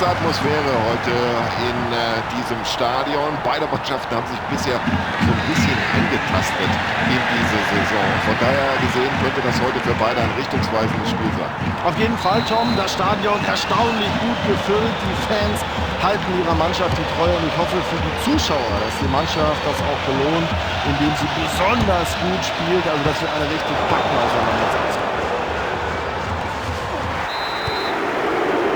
große Atmosphäre heute in diesem Stadion. Beide Mannschaften haben sich bisher so ein bisschen eingetastet in diese Saison. Von daher gesehen könnte das heute für beide ein richtungsweisendes Spiel sein. Auf jeden Fall, Tom, das Stadion erstaunlich gut gefüllt. Die Fans halten ihrer Mannschaft die Treue und ich hoffe für die Zuschauer, dass die Mannschaft das auch belohnt, indem sie besonders gut spielt. Also das wird eine richtig packende Auseinandersetzung.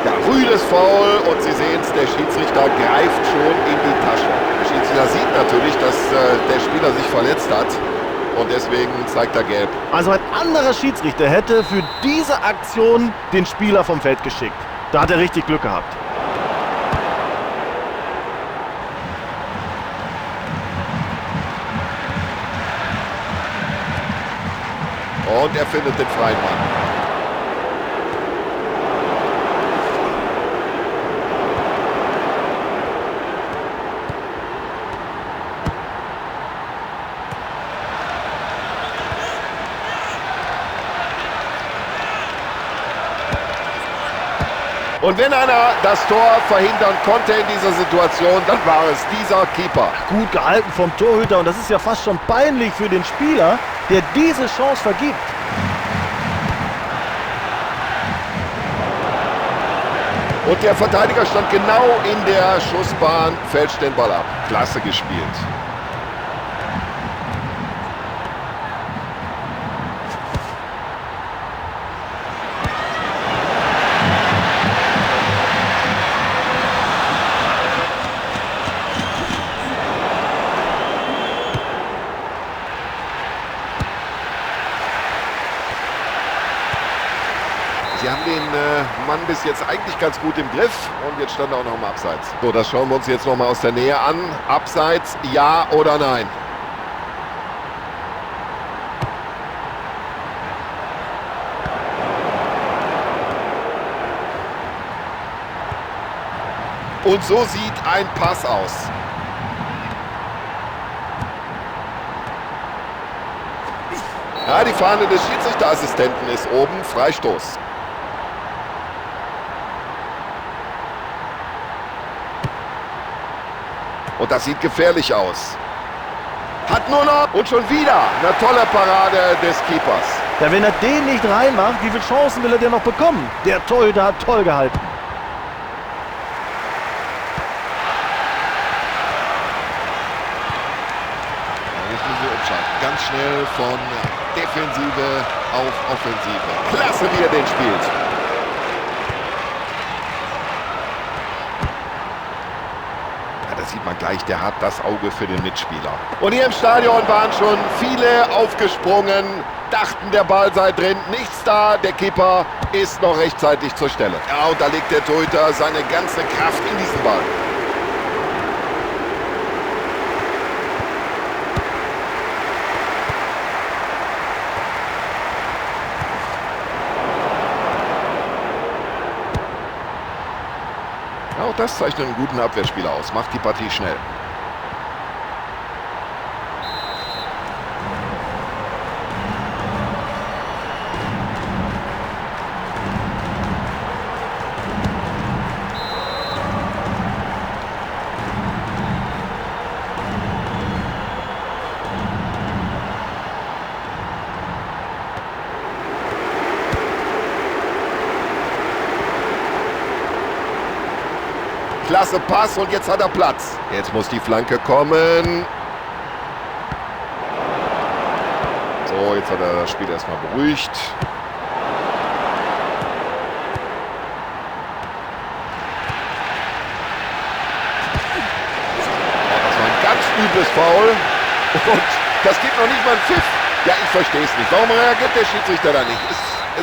Ja, frühes Foul und Sie sehen es, der Schiedsrichter greift schon in die Tasche. Der Schiedsrichter sieht natürlich, dass der Spieler sich verletzt hat und deswegen zeigt er gelb. Also ein anderer Schiedsrichter hätte für diese Aktion den Spieler vom Feld geschickt. Da hat er richtig Glück gehabt. Und er findet den freien Mann. Und wenn einer das Tor verhindern konnte in dieser Situation, dann war es dieser Keeper. Gut gehalten vom Torhüter und das ist ja fast schon peinlich für den Spieler, der diese Chance vergibt. Und der Verteidiger stand genau in der Schussbahn, fälscht den Ball ab. Klasse gespielt. Sie haben den Mann bis jetzt eigentlich ganz gut im Griff und jetzt stand er auch noch im Abseits. So, das schauen wir uns jetzt noch mal aus der Nähe an. Abseits, ja oder nein? Und so sieht ein Pass aus. Ja, die Fahne des Schiedsrichterassistenten ist oben, Freistoß. Und das sieht gefährlich aus. Hat nur noch und schon wieder eine tolle Parade des Keepers. Ja, wenn er den nicht reinmacht, wie viele Chancen will er denn noch bekommen? Der Torhüter hat toll gehalten. Jetzt müssen wir umschalten. Ganz schnell von Defensive auf Offensive. Klasse, wie er den spielt. Sieht man gleich, der hat das Auge für den Mitspieler. Und hier im Stadion waren schon viele aufgesprungen, dachten, der Ball sei drin, nichts da, der Keeper ist noch rechtzeitig zur Stelle. Ja, und da legt der Torhüter seine ganze Kraft in diesen Ball. Ja, auch das zeichnet einen guten Abwehrspieler aus. Macht die Partie schnell. Klasse Pass und jetzt hat er Platz. Jetzt muss die Flanke kommen. So, jetzt hat er das Spiel erstmal beruhigt. Das war ein ganz übles Foul. Und das gibt noch nicht mal einen Pfiff. Ja, ich verstehe es nicht. Warum reagiert der Schiedsrichter da nicht?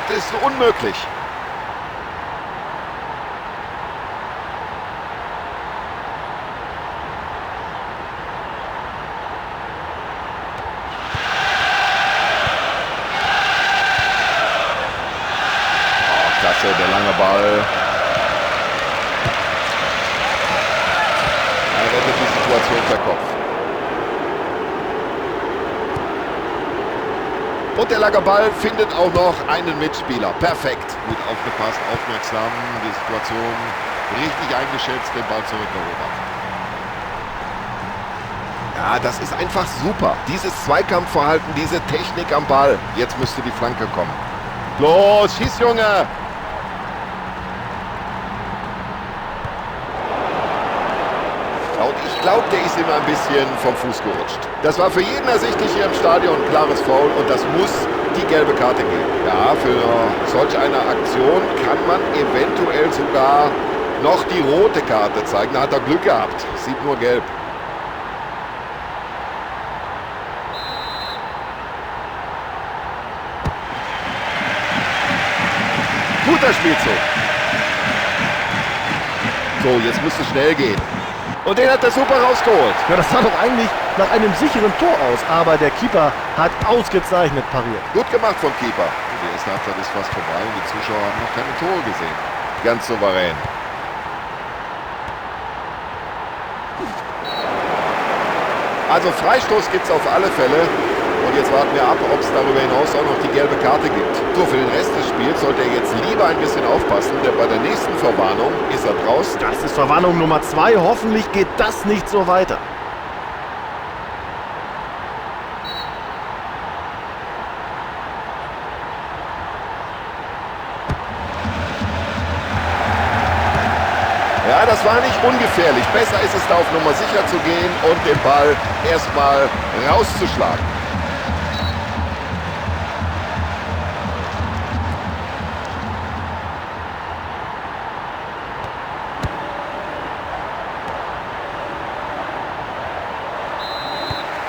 Es ist unmöglich. Der lange Ball. Er rettet die Situation per Kopf. Und der lange Ball findet auch noch einen Mitspieler. Perfekt. Gut aufgepasst, aufmerksam. Die Situation Richtig eingeschätzt, den Ball zurückerobert. Ja, das ist einfach super. Dieses Zweikampfverhalten, diese Technik am Ball. Jetzt müsste die Flanke kommen. Los, schieß, Junge! Und ich glaube, der ist immer ein bisschen vom Fuß gerutscht. Das war für jeden ersichtlich hier im Stadion ein klares Foul und das muss die gelbe Karte geben. Ja, für solch eine Aktion kann man eventuell sogar noch die rote Karte zeigen. Da hat er Glück gehabt. Sieht nur gelb. Guter Spielzug. So, jetzt müsste es schnell gehen. Und den hat er super rausgeholt. Ja, das sah doch eigentlich nach einem sicheren Tor aus, aber der Keeper hat ausgezeichnet pariert. Gut gemacht vom Keeper. Die erste Halbzeit ist fast vorbei und die Zuschauer haben noch keine Tore gesehen. Ganz souverän. Also Freistoß gibt es auf alle Fälle. Und jetzt warten wir ab, ob es darüber hinaus auch noch die gelbe Karte gibt. So, für den Rest des Spiels sollte er jetzt lieber ein bisschen aufpassen, denn bei der nächsten Verwarnung ist er draußen. Das ist Verwarnung Nummer 2. Hoffentlich geht das nicht so weiter. Ja, das war nicht ungefährlich. Besser ist es da auf Nummer sicher zu gehen und den Ball erstmal rauszuschlagen.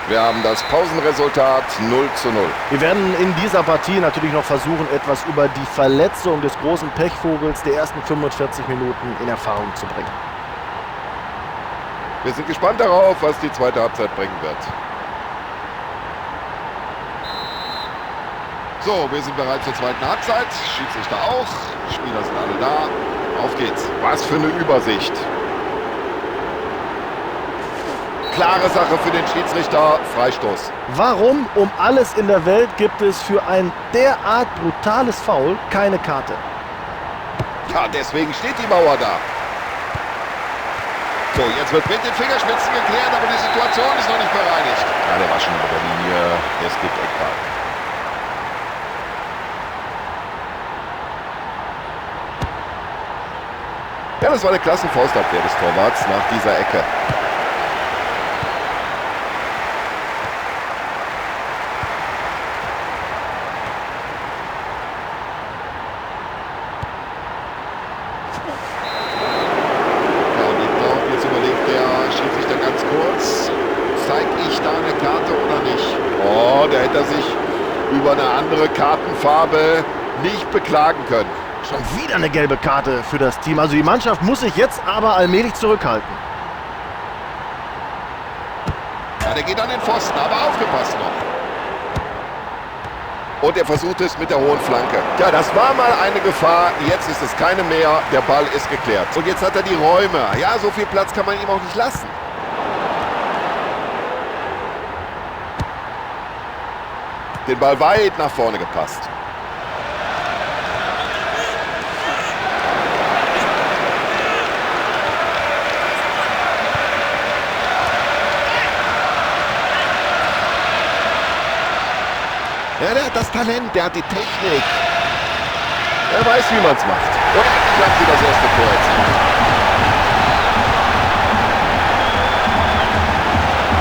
Wir haben das Pausenresultat 0:0. Wir werden in dieser Partie natürlich noch versuchen, etwas über die Verletzung des großen Pechvogels der ersten 45 Minuten in Erfahrung zu bringen. Wir sind gespannt darauf, was die zweite Halbzeit bringen wird. So, wir sind bereit zur zweiten Halbzeit. Schiedsrichter auch. Spieler sind alle da. Auf geht's. Was für eine Übersicht. Klare Sache für den Schiedsrichter, Freistoß. Warum um alles in der Welt gibt es für ein derart brutales Foul keine Karte? Ja, deswegen steht die Mauer da. So, jetzt wird mit den Fingerspitzen geklärt, aber die Situation ist noch nicht bereinigt. Ja, der war schon über der Linie, es gibt Eckball. Ja, das war eine klasse Faustabwehr des Torwarts nach dieser Ecke. Über eine andere Kartenfarbe nicht beklagen können. Schon wieder eine gelbe Karte für das Team. Also die Mannschaft muss sich jetzt aber allmählich zurückhalten. Ja, der geht an den Pfosten, aber aufgepasst noch. Und er versucht es mit der hohen Flanke. Ja, das war mal eine Gefahr. Jetzt ist es keine mehr. Der Ball ist geklärt. Und jetzt hat er die Räume. Ja, so viel Platz kann man ihm auch nicht lassen. Den Ball weit nach vorne gepasst. Ja, der hat das Talent, der hat die Technik. Er weiß, wie man es macht. Und endlich haben sie das erste Tor erzielt.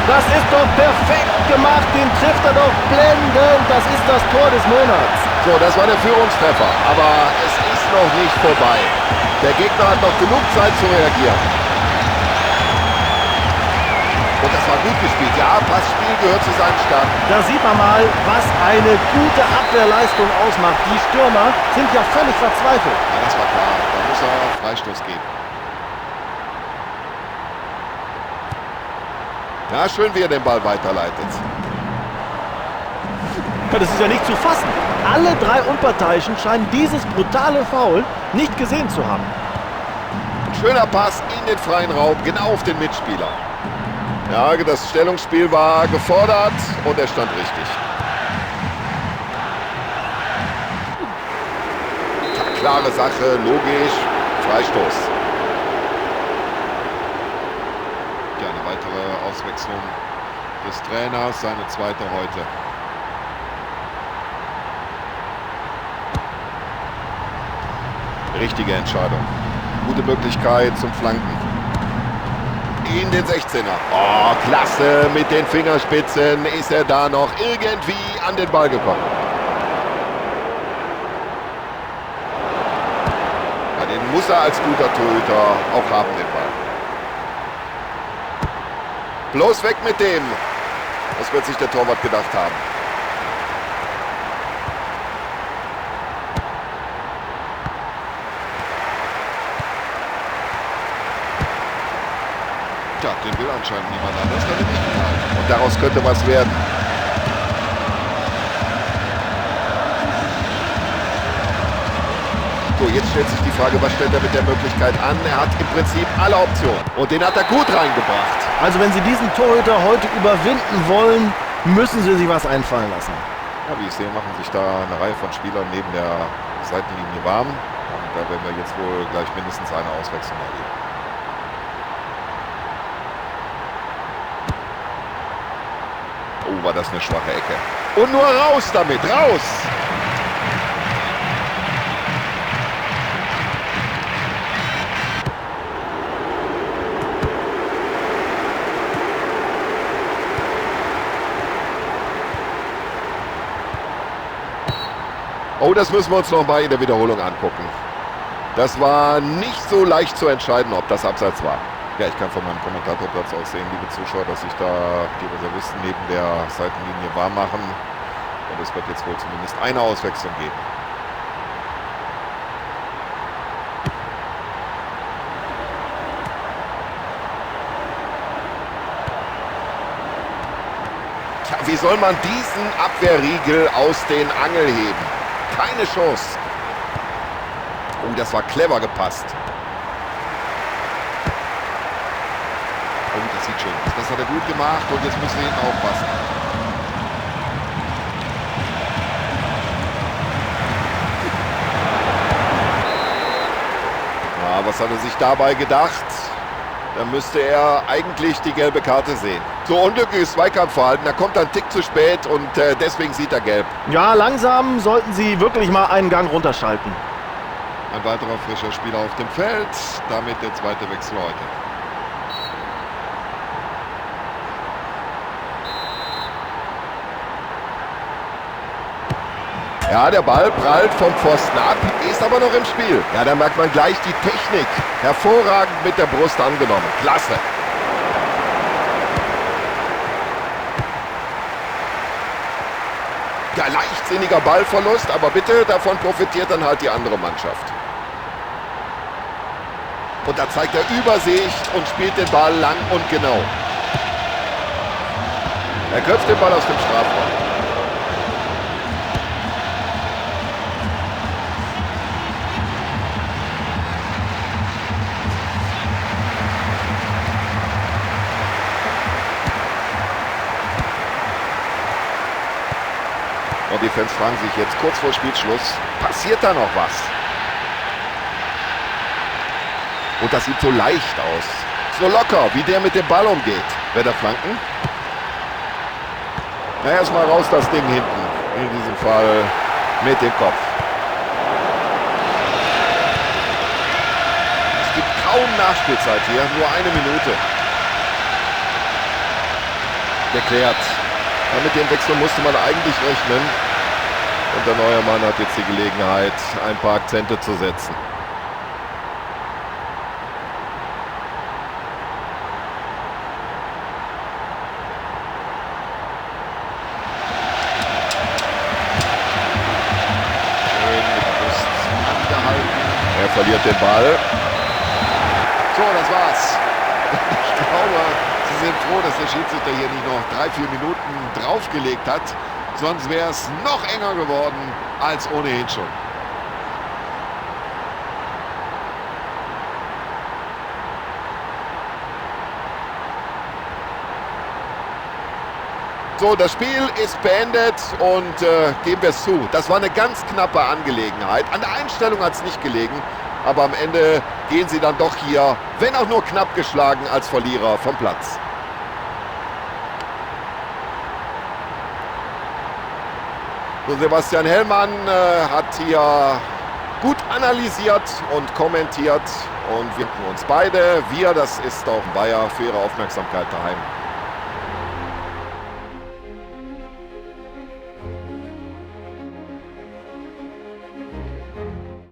Das ist doch perfekt gemacht, den trifft er doch blendend. Das ist das Tor des Monats. So, das war der Führungstreffer, aber es ist noch nicht vorbei. Der Gegner hat noch genug Zeit zu reagieren. Und das war gut gespielt. Ja, Passspiel gehört zu seinen Stärken. Da sieht man mal, was eine gute Abwehrleistung ausmacht. Die Stürmer sind ja völlig verzweifelt. Ja, das war klar. Da muss er Freistoß geben. Ja, schön, wie er den Ball weiterleitet. Ja, das ist ja nicht zu fassen. Alle drei Unparteiischen scheinen dieses brutale Foul nicht gesehen zu haben. Schöner Pass in den freien Raum, genau auf den Mitspieler. Ja, das Stellungsspiel war gefordert und er stand richtig. Klare Sache, logisch, Freistoß. Auswechslung des Trainers, seine zweite heute. Richtige Entscheidung. Gute Möglichkeit zum Flanken. In den 16er. Oh, klasse. Mit den Fingerspitzen ist er da noch irgendwie an den Ball gekommen. Ja, den muss er als guter Torhüter auch haben, den Ball. Bloß weg mit dem. Das wird sich der Torwart gedacht haben. Tja, den will anscheinend niemand anders. Und daraus könnte was werden. So, jetzt stellt sich die Frage, was stellt er mit der Möglichkeit an? Er hat im Prinzip alle Optionen. Und den hat er gut reingebracht. Also wenn Sie diesen Torhüter heute überwinden wollen, müssen Sie sich was einfallen lassen. Ja, wie ich sehe, machen sich da eine Reihe von Spielern neben der Seitenlinie warm. Und da werden wir jetzt wohl gleich mindestens eine Auswechslung erleben. Oh, war das eine schwache Ecke. Und nur raus damit, raus! Oh, das müssen wir uns noch mal in der Wiederholung angucken. Das war nicht so leicht zu entscheiden, ob das Abseits war. Ja, ich kann von meinem Kommentatorplatz aus sehen, liebe Zuschauer, dass sich da die Reservisten neben der Seitenlinie warm machen. Und es wird jetzt wohl zumindest eine Auswechslung geben. Tja, wie soll man diesen Abwehrriegel aus den Angeln heben? Keine Chance. Oh, das war clever gepasst. Oh, das sieht schön aus. Das hat er gut gemacht und jetzt müssen wir hinten aufpassen. Ja, was hat er sich dabei gedacht? Da müsste er eigentlich die gelbe Karte sehen. So unglückliches Zweikampfverhalten, da kommt er einen Tick zu spät und deswegen sieht er gelb. Ja, langsam sollten Sie wirklich mal einen Gang runterschalten. Ein weiterer frischer Spieler auf dem Feld, damit der zweite Wechsel heute. Ja, der Ball prallt vom Pfosten ab, ist aber noch im Spiel. Ja, da merkt man gleich die Technik. Hervorragend mit der Brust angenommen. Klasse. Ja, leichtsinniger Ballverlust, aber bitte, davon profitiert dann halt die andere Mannschaft. Und da zeigt er Übersicht und spielt den Ball lang und genau. Er köpft den Ball aus dem Strafraum. Und die Fans fragen sich jetzt kurz vor Spielschluss, passiert da noch was? Und das sieht so leicht aus. So locker, wie der mit dem Ball umgeht. Wird er flanken? Na, erstmal raus das Ding hinten. In diesem Fall mit dem Kopf. Es gibt kaum Nachspielzeit hier, nur eine Minute. Geklärt. Ja, mit dem Wechsel musste man eigentlich rechnen. Und der neue Mann hat jetzt die Gelegenheit, ein paar Akzente zu setzen. Schön mit der Brust angehalten. Er verliert den Ball. So, das war's. Ich glaube, Sie sind froh, dass der Schiedsrichter hier nicht noch 3-4 Minuten draufgelegt hat. Sonst wäre es noch enger geworden als ohnehin schon. So, das Spiel ist beendet und geben wir es zu. Das war eine ganz knappe Angelegenheit. An der Einstellung hat es nicht gelegen, aber am Ende gehen sie dann doch hier, wenn auch nur knapp geschlagen, als Verlierer vom Platz. So, Sebastian Hellmann hat hier gut analysiert und kommentiert und wir uns beide, das ist auch Bayer, für Ihre Aufmerksamkeit daheim.